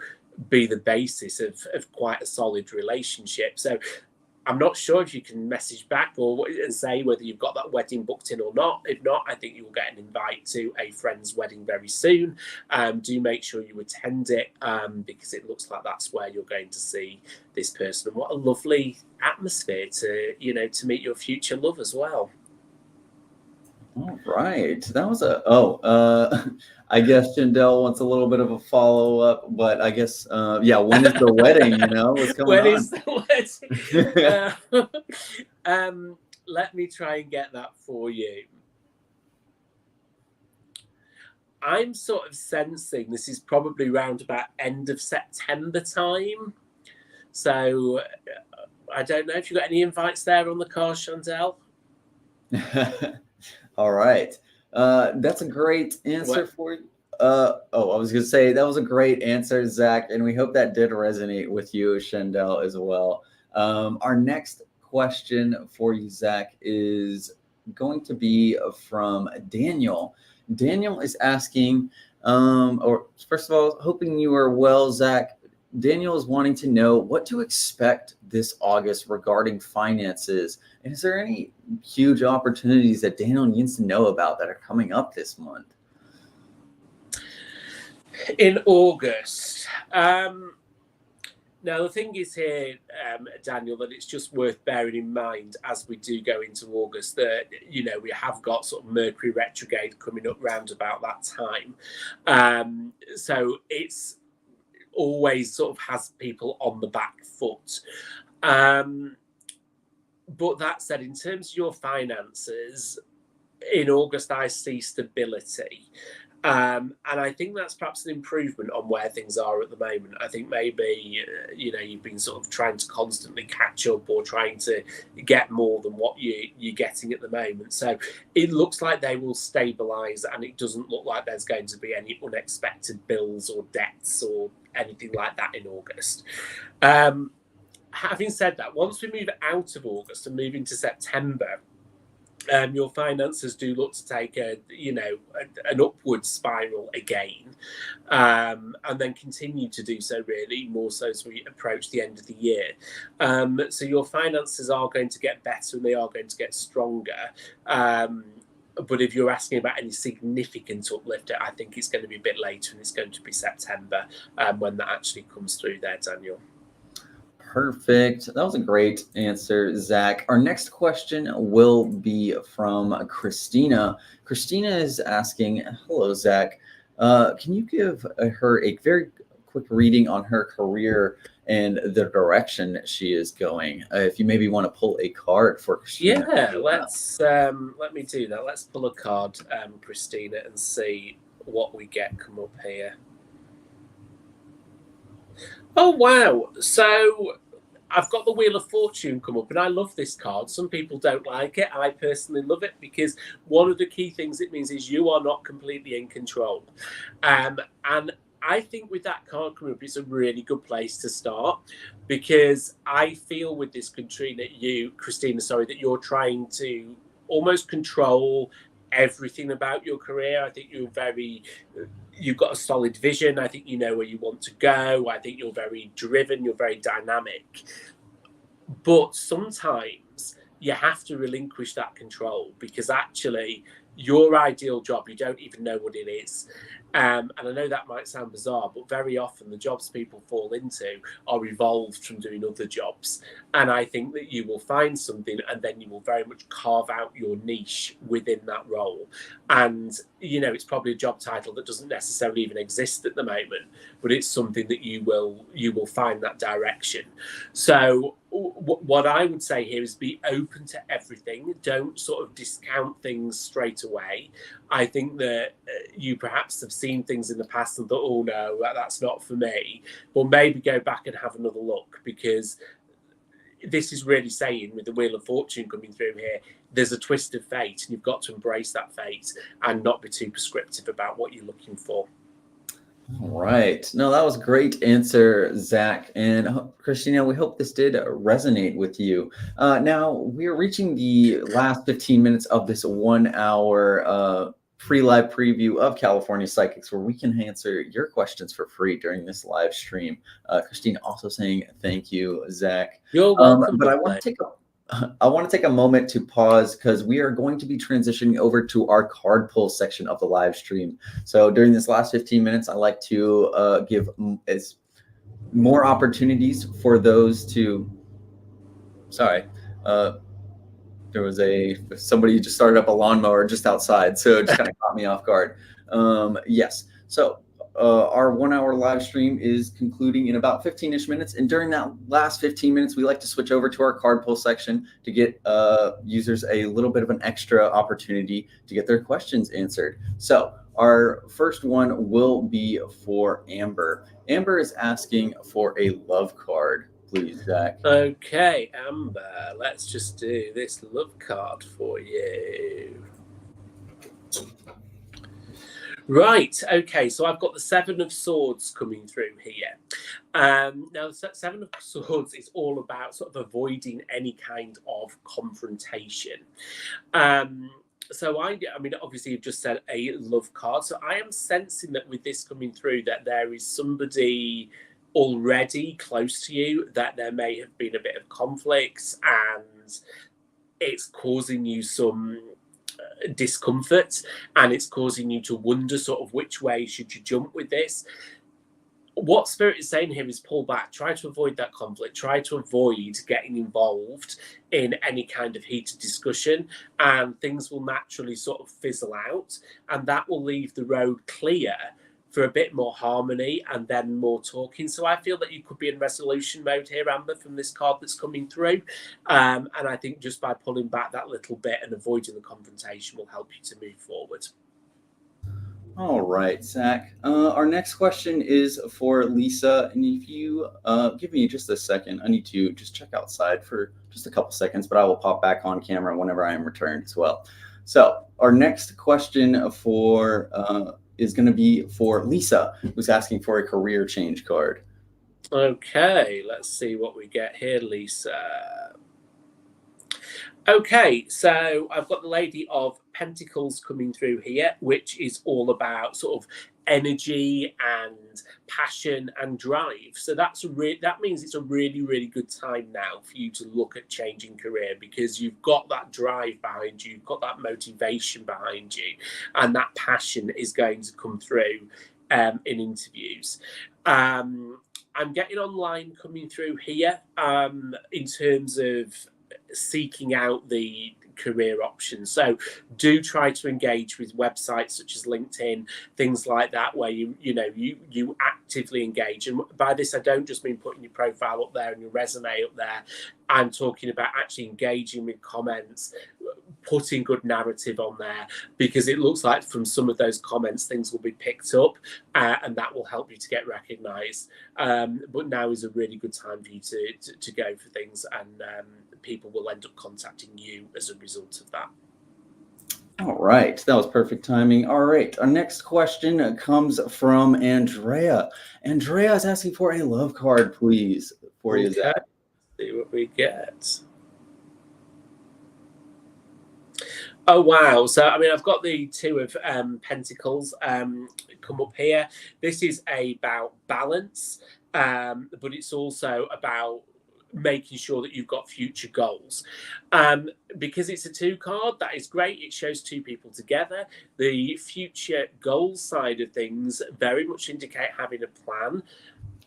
be the basis of quite a solid relationship. So I'm not sure if you can message back and say whether you've got that wedding booked in or not. If not, I think you will get an invite to a friend's wedding very soon. Do make sure you attend it because it looks like that's where you're going to see this person. And what a lovely atmosphere to, you know, to meet your future love as well. All right. That was I guess Chandel wants a little bit of a follow-up, but I guess, yeah, when is the wedding, you know? What's going on? When is the wedding? Let me try and get that for you. I'm sort of sensing this is probably around about end of September time. So I don't know if you've got any invites there on the card, Chandel. All right. That's a great answer for you. I was going to say that was a great answer, Zach, and we hope that did resonate with you, Chandel, as well. Our next question for you, Zach, is going to be from Daniel. Daniel is asking, or first of all, hoping you are well, Zach. Daniel is wanting to know what to expect this August regarding finances. And is there any huge opportunities that Daniel needs to know about that are coming up this month? In August. Now, the thing is here, Daniel, that it's just worth bearing in mind as we do go into August that, you know, we have got sort of Mercury retrograde coming up round about that time. So it's always sort of has people on the back foot. But that said, in terms of your finances, in August, I see stability. And I think that's perhaps an improvement on where things are at the moment. I think maybe, you've been sort of trying to constantly catch up or trying to get more than what you're getting at the moment. So it looks like they will stabilise, and it doesn't look like there's going to be any unexpected bills or debts or anything like that in August. Having said that, once we move out of August and move into September, your finances do look to take an upward spiral again, and then continue to do so, really more so as we approach the end of the year. So your finances are going to get better and they are going to get stronger. But if you're asking about any significant uplift, I think it's going to be a bit later, and it's going to be September when that actually comes through there, Daniel. Perfect. That was a great answer, Zach. Our next question will be from Christina. Christina is asking, hello, Zach. Can you give her a very quick reading on her career and the direction she is going? If you maybe want to pull a card for Christina. Yeah, let me do that. Let's pull a card, Christina, and see what we get come up here. Oh, wow. So I've got the Wheel of Fortune come up, and I love this card. Some people don't like it. I personally love it because one of the key things it means is you are not completely in control. And I think with that card coming up, it's a really good place to start, because I feel with this Christina, that you're trying to almost control everything about your career. I think you've got a solid vision. I think you know where you want to go. I think you're very driven. You're very dynamic. But sometimes you have to relinquish that control, because actually your ideal job, you don't even know what it is. And I know that might sound bizarre, but very often the jobs people fall into are evolved from doing other jobs. And I think that you will find something, and then you will very much carve out your niche within that role. And, it's probably a job title that doesn't necessarily even exist at the moment, but it's something that you will find that direction. So what I would say here is be open to everything. Don't sort of discount things straight away. I think that you perhaps have seen things in the past and thought, oh no, that's not for me. But maybe go back and have another look, because this is really saying, with the Wheel of Fortune coming through here, there's a twist of fate, and you've got to embrace that fate and not be too prescriptive about what you're looking for. All right. No, that was a great answer, Zach. And Christina, we hope this did resonate with you. Now, we're reaching the last 15 minutes of this 1 hour pre-live preview of California Psychics, where we can answer your questions for free during this live stream. Christina also saying thank you, Zach. You're welcome. But I want to take a moment to pause, because we are going to be transitioning over to our card pull section of the live stream. So during this last 15 minutes, I like to give more opportunities for those to. Sorry, there was somebody just started up a lawnmower just outside, so it just kind of caught me off guard. Yes, so. Our 1 hour live stream is concluding in about 15-ish minutes. And during that last 15 minutes, we like to switch over to our card pull section to get users a little bit of an extra opportunity to get their questions answered. So our first one will be for Amber. Amber is asking for a love card. Please, Zach. Okay, Amber, let's just do this love card for you. Right, okay, so I've got the Seven of Swords coming through here. Now, the Seven of Swords is all about sort of avoiding any kind of confrontation. So I mean, obviously you've just said a love card. So I am sensing that with this coming through, that there is somebody already close to you, that there may have been a bit of conflict, and it's causing you some discomfort, and it's causing you to wonder sort of which way should you jump with this. What Spirit is saying here is pull back, try to avoid that conflict, try to avoid getting involved in any kind of heated discussion, and things will naturally sort of fizzle out, and that will leave the road clear for a bit more harmony and then more talking. So I feel that you could be in resolution mode here, Amber, from this card that's coming through. And I think just by pulling back that little bit and avoiding the confrontation will help you to move forward. All right, Zach. Our next question is for Lisa. And if you give me just a second, I need to just check outside for just a couple seconds, but I will pop back on camera whenever I am returned as well. So our next question for is going to be for Lisa, who's asking for a career change card. Okay, let's see what we get here, Lisa. Okay, so I've got the Lady of Pentacles coming through here, which is all about sort of energy and passion and drive. So that means it's a really, really good time now for you to look at changing career, because you've got that drive behind you, you've got that motivation behind you, and that passion is going to come through in interviews. I'm getting online coming through here in terms of seeking out the career options. So do try to engage with websites such as LinkedIn, things like that, where you actively engage. And by this, I don't just mean putting your profile up there and your resume up there. I'm talking about actually engaging with comments, putting good narrative on there, because it looks like from some of those comments things will be picked up, and that will help you to get recognized. But now is a really good time for you to go for things, and people will end up contacting you as a result of that. All right, that was perfect timing. All right, our next question comes from Andrea. Andrea is asking for a love card, please, for you, Zach. See what we get. Oh wow! So I mean, I've got the Two of Pentacles come up here. This is about balance, but it's also about making sure that you've got future goals. Because it's a two card, that is great. It shows two people together. The future goals side of things very much indicate having a plan.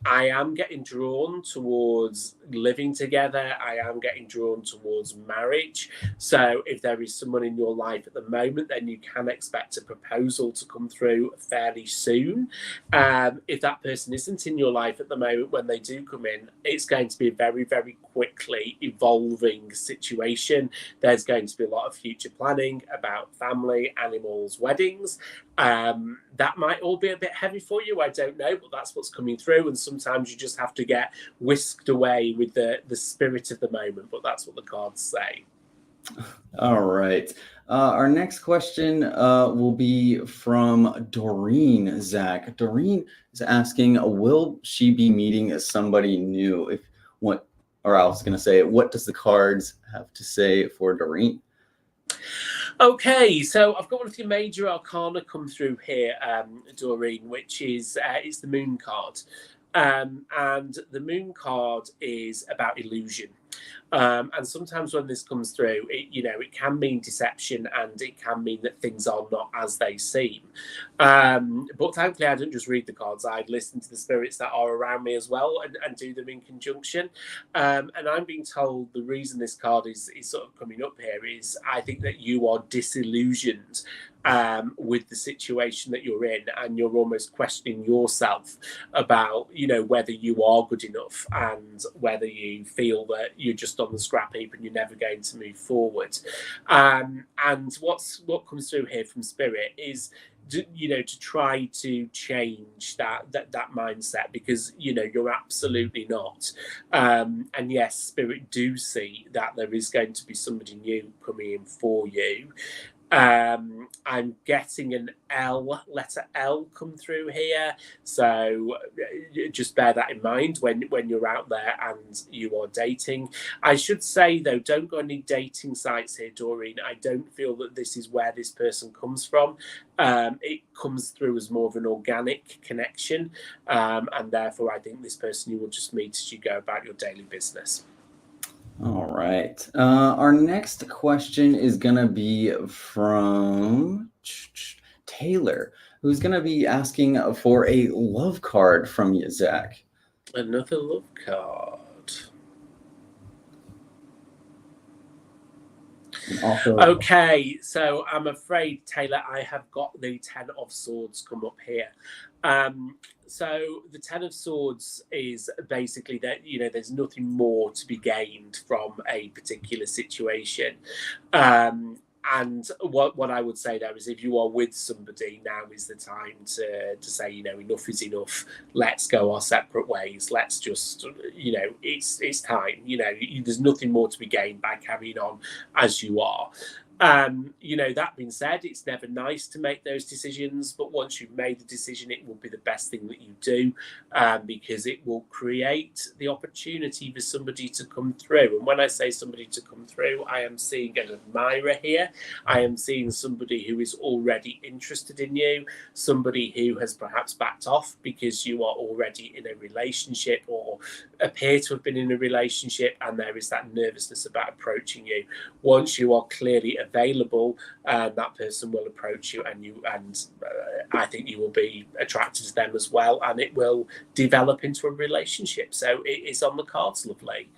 I am getting drawn towards living together. I am getting drawn towards marriage. So if there is someone in your life at the moment, then you can expect a proposal to come through fairly soon. If that person isn't in your life at the moment, when they do come in, it's going to be a very, very quickly evolving situation. There's going to be a lot of future planning about family, animals, weddings. That might all be a bit heavy for you, I don't know, but that's what's coming through, and sometimes you just have to get whisked away with the spirit of the moment, but that's what the cards say. All right. Our next question will be from Doreen, Zach. Doreen is asking, will she be meeting somebody new? What does the cards have to say for Doreen? Okay, so I've got one of the major arcana come through here, Doreen, which is it's the Moon card. And the Moon card is about illusion. And sometimes when this comes through, it can mean deception, and it can mean that things are not as they seem. But thankfully, I don't just read the cards. I listen to the spirits that are around me as well, and do them in conjunction. And I'm being told the reason this card is sort of coming up here is I think that you are disillusioned with the situation that you're in, and you're almost questioning yourself about whether you are good enough, and whether you feel that you're just on the scrap heap and you're never going to move forward. And what comes through here from Spirit is to try to change that mindset, because you're absolutely not. And yes, Spirit do see that there is going to be somebody new coming in for you. I'm getting an letter L come through here, so just bear that in mind when you're out there and you are dating. I should say though, don't go on any dating sites here, Doreen. I don't feel that this is where this person comes from. It comes through as more of an organic connection, and therefore I think this person you will just meet as you go about your daily business. All right. Our next question is going to be from Taylor, who's going to be asking for a love card from you, Zach. Another love card. Okay, so I'm afraid, Taylor, I have got the Ten of Swords come up here. So the Ten of Swords is basically that there's nothing more to be gained from a particular situation. And what I would say there is, if you are with somebody, now is the time to say, you know, enough is enough. Let's go our separate ways. Let's just, you know, it's time. You know, there's nothing more to be gained by carrying on as you are. You know, that being said, it's never nice to make those decisions, but once you've made the decision, it will be the best thing that you do, because it will create the opportunity for somebody to come through. And when I say somebody to come through, I am seeing an admirer here. I am seeing somebody who is already interested in you, somebody who has perhaps backed off because you are already in a relationship or appear to have been in a relationship, and there is that nervousness about approaching you. Once you are clearly available, that person will approach you, and I think you will be attracted to them as well, and it will develop into a relationship. So it is on the cards, lovely.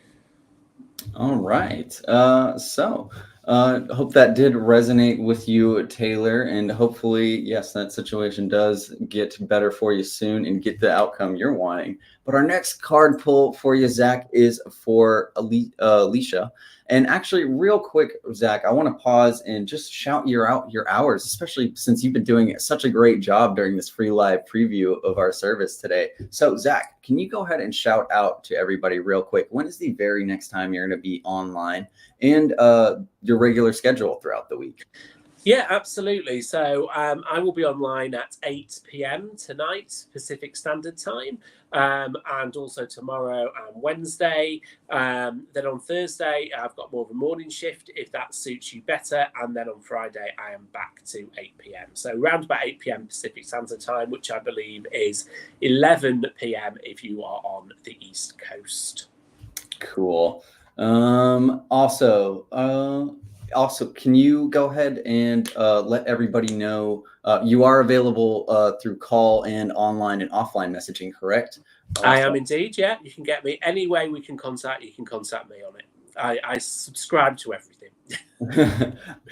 All right. Hope that did resonate with you, Taylor, and hopefully, yes, that situation does get better for you soon and get the outcome you're wanting. But our next card pull for you, Zach, is for Alicia. And actually, real quick, Zach, I want to pause and just shout out your hours, especially since you've been doing such a great job during this free live preview of our service today. So, Zach, can you go ahead and shout out to everybody real quick? When is the very next time you're going to be online, and your regular schedule throughout the week? Yeah, absolutely. So I will be online at 8 p.m. tonight, Pacific Standard Time, and also tomorrow and Wednesday. Then on Thursday, I've got more of a morning shift, if that suits you better. And then on Friday, I am back to 8 p.m. So around about 8 p.m. Pacific Standard Time, which I believe is 11 p.m. if you are on the East Coast. Cool. Also, can you go ahead and let everybody know you are available through call and online and offline messaging, correct? I am indeed, yeah. You can get me any way we can contact. You can contact me on it. I subscribe to everything.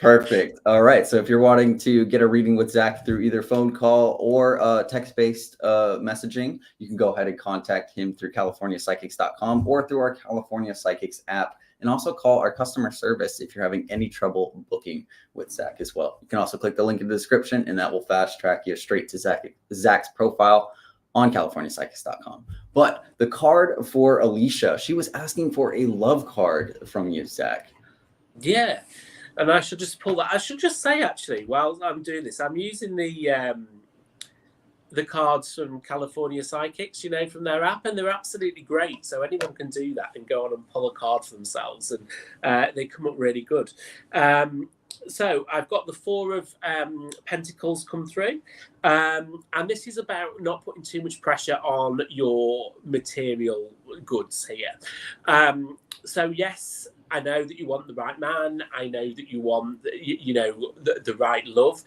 Perfect. All right. So if you're wanting to get a reading with Zach through either phone call or text-based messaging, you can go ahead and contact him through CaliforniaPsychics.com or through our California Psychics app. And also call our customer service if you're having any trouble booking with Zach as well. You can also click the link in the description, and that will fast track you straight to Zach's profile on CaliforniaPsychics.com. But the card for Alicia, she was asking for a love card from you, Zach. Yeah, and I should just pull that. I should just say, actually, while I'm doing this, I'm using the cards from California Psychics, you know, from their app, and they're absolutely great. So anyone can do that and go on and pull a card for themselves, and they come up really good. So I've got the Four of Pentacles come through, and this is about not putting too much pressure on your material goods here. So yes, I know that you want the right man. I know that you want, you know, the right love,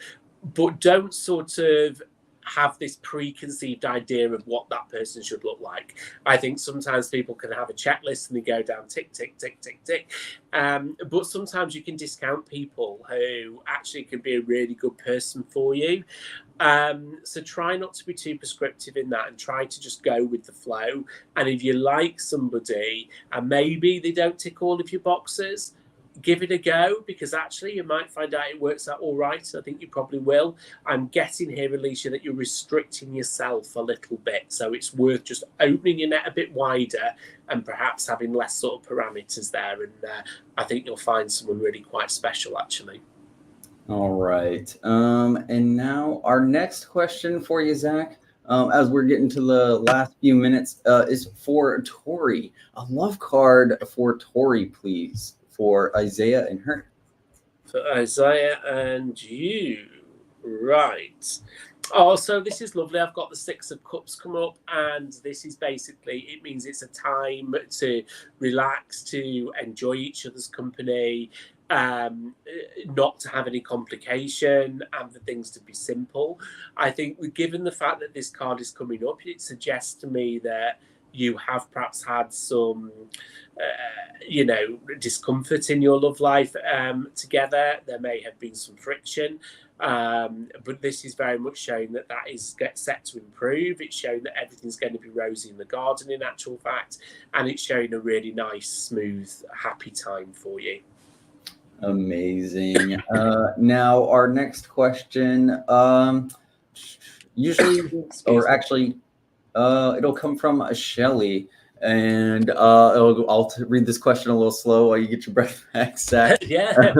but don't sort of have this preconceived idea of what that person should look like. I think sometimes people can have a checklist and they go down tick, tick, tick, tick, tick. But sometimes you can discount people who actually can be a really good person for you. So try not to be too prescriptive in that and try to just go with the flow. And if you like somebody and maybe they don't tick all of your boxes, give it a go, because actually you might find out it works out all right. I think you probably will. I'm getting here, Alicia, that you're restricting yourself a little bit. So it's worth just opening your net a bit wider and perhaps having less sort of parameters there. And I think you'll find someone really quite special, actually. All right. And now our next question for you, Zach, as we're getting to the last few minutes, is for Tori. A love card for Tori, please, for Isaiah and her. For Isaiah and you. Right. Oh, so this is lovely. I've got the Six of Cups come up, and this is basically, it means it's a time to relax, to enjoy each other's company, not to have any complication, and for things to be simple. I think given the fact that this card is coming up, it suggests to me that you have perhaps had some, you know, discomfort in your love life together. There may have been some friction, but this is very much showing that is set to improve. It's showing that everything's going to be rosy in the garden, in actual fact, and it's showing a really nice, smooth, happy time for you. Amazing. Now our next question, usually, Excuse or me. actually, it'll come from Shelly, and I'll read this question a little slow while you get your breath back, Zach. Yeah.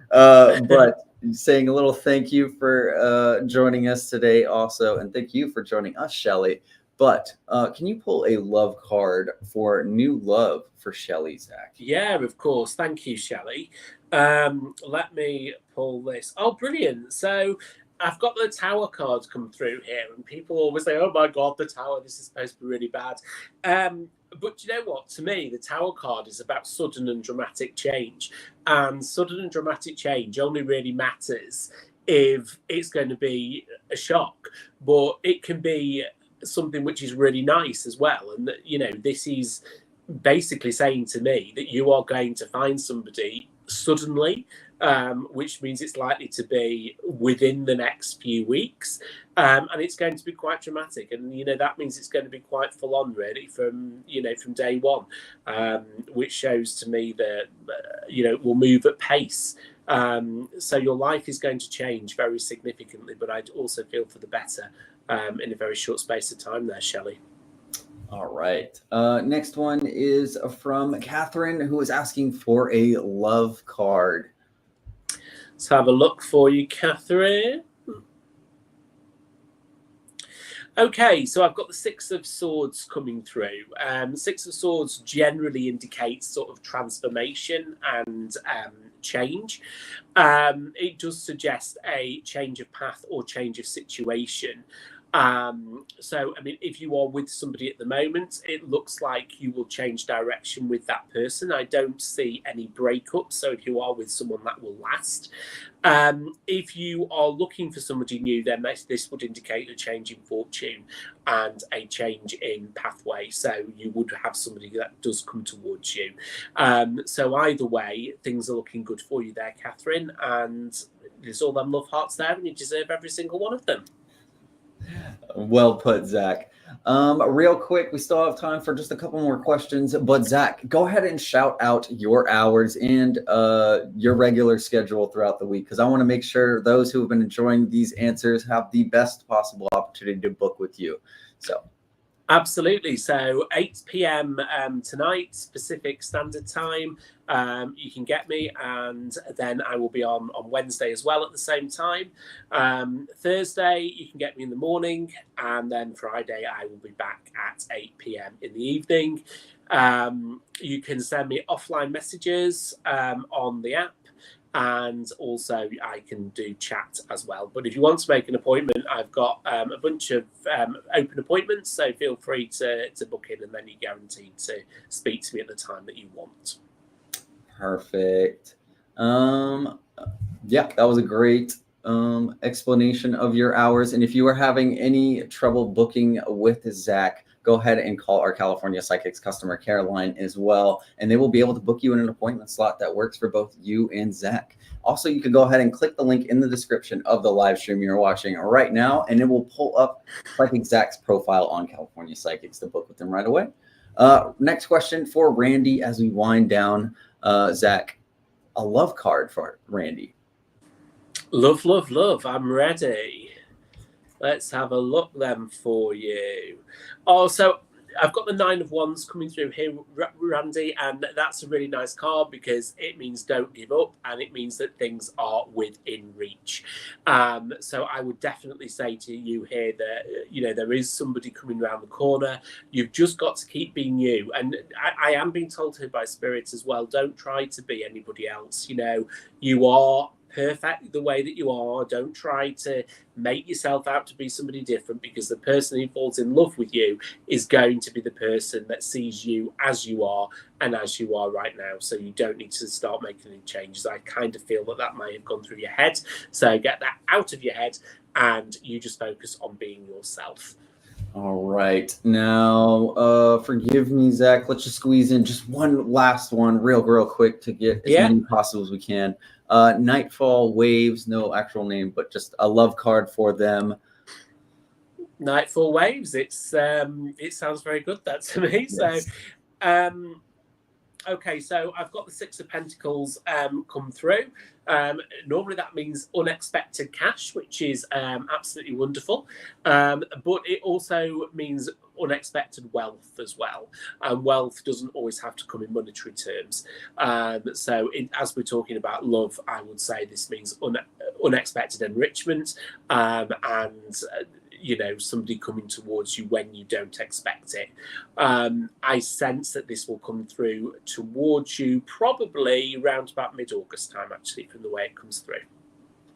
But saying a little thank you for joining us today, also, and thank you for joining us, Shelly. But can you pull a love card for new love for Shelly, Zach? Yeah, of course. Thank you, Shelley. Let me pull this. Oh, brilliant. So I've got the tower cards come through here, and people always say, oh my God, the tower, this is supposed to be really bad. But you know what? To me, the tower card is about sudden and dramatic change. And sudden and dramatic change only really matters if it's going to be a shock, but it can be something which is really nice as well. And that, you know, this is basically saying to me that you are going to find somebody suddenly, which means it's likely to be within the next few weeks, and it's going to be quite dramatic. And you know that means it's going to be quite full on, really, from day one, which shows to me that we'll move at pace. So your life is going to change very significantly, but I also feel for the better in a very short space of time there, Shelley. All right. Next one is from Catherine, who is asking for a love card. Let's have a look for you, Catherine. Okay, so I've got the Six of Swords coming through. Six of Swords generally indicates sort of transformation and change. It does suggest a change of path or change of situation. So, I mean, if you are with somebody at the moment, it looks like you will change direction with that person. I don't see any breakups. So, if you are with someone, that will last. If you are looking for somebody new, then this would indicate a change in fortune and a change in pathway. So, you would have somebody that does come towards you. So, either way, things are looking good for you there, Catherine. And there's all them love hearts there, and you deserve every single one of them. Well put, Zach. Real quick, we still have time for just a couple more questions. But Zach, go ahead and shout out your hours and your regular schedule throughout the week, because I want to make sure those who have been enjoying these answers have the best possible opportunity to book with you. So. Absolutely. So 8 p.m. Tonight, Pacific Standard Time, you can get me, and then I will be on Wednesday as well at the same time. Thursday, you can get me in the morning, and then Friday, I will be back at 8 p.m. in the evening. You can send me offline messages on the app. And also I can do chat as well. But if you want to make an appointment, I've got a bunch of open appointments. So feel free to book in, and then you're guaranteed to speak to me at the time that you want. Perfect. Yeah, that was a great explanation of your hours. And if you are having any trouble booking with Zach, go ahead and call our California Psychics customer care line as well, and they will be able to book you in an appointment slot that works for both you and Zach. Also, you can go ahead and click the link in the description of the live stream you're watching right now, and it will pull up Psychic Zach's profile on California Psychics to book with them right away. Next question for Randy as we wind down. Zach, a love card for Randy. Love, love, love. I'm ready. Let's have a look then for you. Also, I've got the Nine of Wands coming through here, Randy, and that's a really nice card because it means don't give up, and it means that things are within reach. So I would definitely say to you here that, there is somebody coming around the corner. You've just got to keep being you. And I am being told here by spirits as well, don't try to be anybody else. You are perfect the way that you are. Don't try to make yourself out to be somebody different, because the person who falls in love with you is going to be the person that sees you as you are and as you are right now. So you don't need to start making any changes. I kind of feel that may have gone through your head. So get that out of your head and you just focus on being yourself. All right. Now, forgive me, Zach. Let's just squeeze in just one last one real quick to get as many possible as we can. Nightfall Waves, no actual name, but just a love card for them. Nightfall Waves. It sounds very good, that to me. Yes. So Okay, so I've got the Six of Pentacles come through. Normally that means unexpected cash, which is absolutely wonderful. But it also means unexpected wealth as well. And wealth doesn't always have to come in monetary terms. As we're talking about love, I would say this means unexpected enrichment and somebody coming towards you when you don't expect it. I sense that this will come through towards you probably around about mid-August time, actually, from the way it comes through.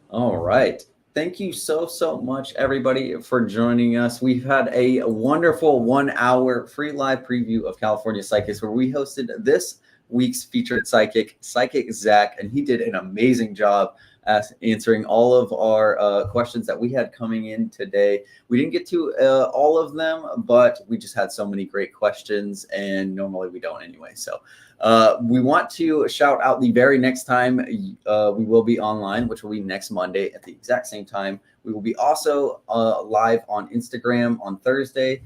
All right. Thank you so much, everybody, for joining us. We've had a wonderful 1 hour free live preview of California Psychics, where we hosted this week's featured psychic, Psychic Zack, and he did an amazing job answering all of our questions that we had coming in today. We didn't get to all of them, but we just had so many great questions, and normally we don't anyway. So we want to shout out the very next time we will be online, which will be next Monday at the exact same time. We will be also live on Instagram on Thursday,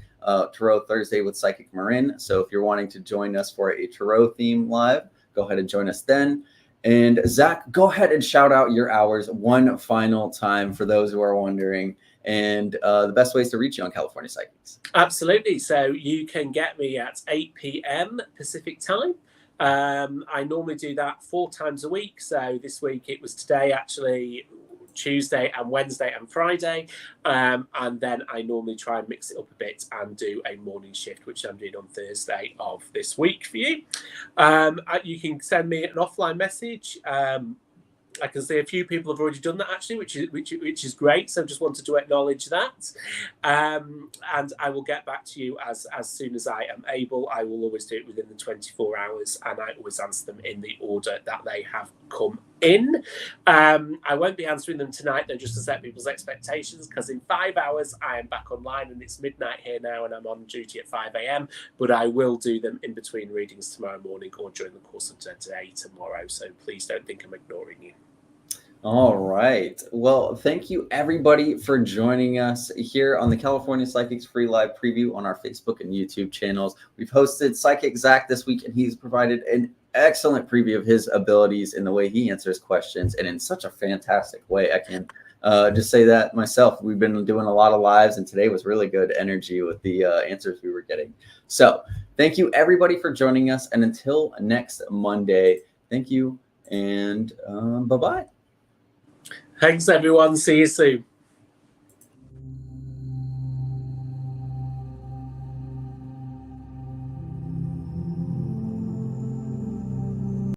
Tarot Thursday with Psychic Marin. So if you're wanting to join us for a Tarot theme live, go ahead and join us then. And Zach, go ahead and shout out your hours one final time for those who are wondering, and the best ways to reach you on California Psychics. Absolutely. So you can get me at 8 p.m. Pacific time. I normally do that 4 times a week. So this week it was today, actually, Tuesday and Wednesday and Friday. And then I normally try and mix it up a bit and do a morning shift, which I'm doing on Thursday of this week for you. You can send me an offline message. I can see a few people have already done that, actually, which is great. So just wanted to acknowledge that. And I will get back to you as soon as I am able. I will always do it within the 24 hours, and I always answer them in the order that they have come in. I won't be answering them tonight, though, just to set people's expectations, because in 5 hours I am back online, and it's midnight here now, and I'm on duty at 5 a.m. But I will do them in between readings tomorrow morning or during the course of today tomorrow. So please don't think I'm ignoring you. All right. Well, thank you, everybody, for joining us here on the California Psychics Free Live Preview on our Facebook and YouTube channels. We've hosted Psychic Zack this week, and he's provided an excellent preview of his abilities in the way he answers questions, and in such a fantastic way. I can just say that myself. We've been doing a lot of lives, and today was really good energy with the answers we were getting. So thank you, everybody, for joining us. And until next Monday, thank you, and bye-bye. Thanks, everyone. See you soon.